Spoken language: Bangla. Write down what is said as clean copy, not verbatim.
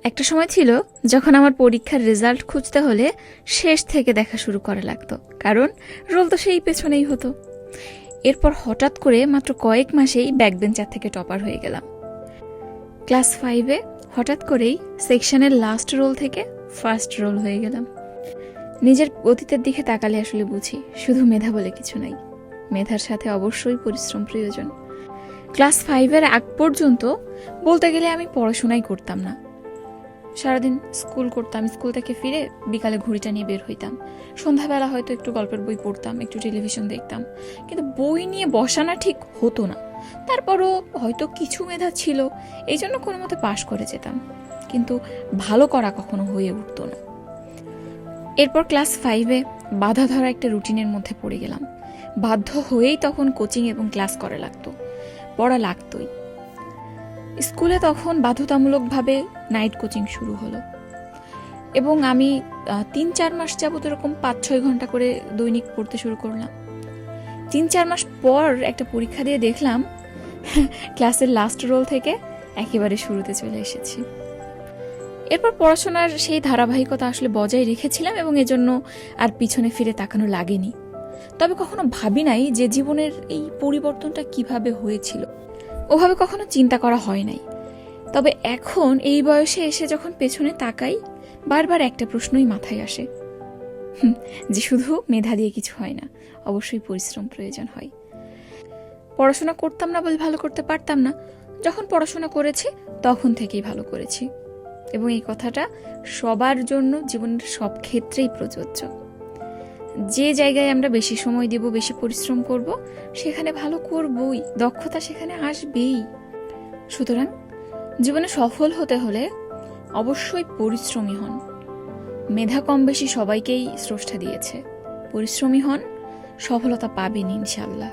একটা সময় ছিল যখন আমার পরীক্ষার রেজাল্ট খুঁজতে হলে শেষ থেকে দেখা শুরু করা লাগতো, কারণ রোল তো সেই পেছনেই হতো। এরপর হঠাৎ করে মাত্র কয়েক মাসেই ব্যাকবেঞ্চার থেকে টপার হয়ে গেলাম। ক্লাস 5-এ হঠাৎ করেই সেকশনের লাস্ট রোল থেকে ফার্স্ট রোল হয়ে গেলাম। নিজের অতীতের দিকে তাকালে আসলে বুঝি শুধু মেধা বলে কিছু নাই, মেধার সাথে অবশ্যই পরিশ্রম প্রয়োজন। ক্লাস 5-এর আগ পর্যন্ত বলতে গেলে আমি পড়াশোনাই করতাম না। সারাদিন স্কুল করতাম, স্কুল থেকে ফিরে বিকালে ঘড়িটা নিয়ে বের হইতাম। সন্ধ্যাবেলা হয়তো একটু গল্পের বই পড়তাম, একটু টেলিভিশন দেখতাম, কিন্তু বই নিয়ে বসানা ঠিক হতো না। তারপরও হয়তো কিছু মেধা ছিল, এই জন্য কোনো মতে পাশ করে যেতাম, কিন্তু ভালো করা কখনো হয়ে উঠতো না। এরপর ক্লাস 5-এ বাধা ধরা একটা রুটিনের মধ্যে পড়ে গেলাম। বাধ্য হয়েই তখন কোচিং এবং ক্লাস করা লাগতো, পড়া লাগতোই। স্কুলে তখন বাধ্যতামূলকভাবে নাইট কোচিং শুরু হলো এবং আমি 3-4 মাস যাবত এরকম 5-6 ঘন্টা করে দৈনিক পড়তে শুরু করলাম। 3-4 মাস পর একটা পরীক্ষা দিয়ে দেখলাম ক্লাসের লাস্ট রোল থেকে একেবারে শুরুতে চলে এসেছি। এরপর পড়াশোনার সেই ধারাবাহিকতা আসলে বজায় রেখেছিলাম এবং এজন্য আর পিছনে ফিরে তাকানো লাগেনি। তবে কখনো ভাবি নাই যে জীবনের এই পরিবর্তনটা কিভাবে হয়েছিল, ওভাবে কখনো চিন্তা করা হয় নাই। তবে এখন এই বয়সে এসে যখন পেছনে তাকাই, বারবার একটা প্রশ্নই মাথায় আসে, যে শুধু মেধা দিয়ে কিছু হয় না, অবশ্যই পরিশ্রম প্রয়োজন হয়। পড়াশোনা করতাম না বলে ভালো করতে পারতাম না, যখন পড়াশোনা করেছি তখন থেকেই ভালো করেছি, এবং এই কথাটা সবার জন্য জীবনের সব ক্ষেত্রেই প্রযোজ্য। যে জায়গায় আমরা বেশি সময় দেব, বেশি পরিশ্রম করব, সেখানে ভালো করবই, দক্ষতা সেখানে আসবেই। সুতরাং জীবনে সফল হতে হলে অবশ্যই পরিশ্রমী হন। মেধা কম বেশি সবাইকেই স্রষ্টা দিয়েছে, পরিশ্রমী হন, সফলতা পাবেন ইনশাআল্লাহ।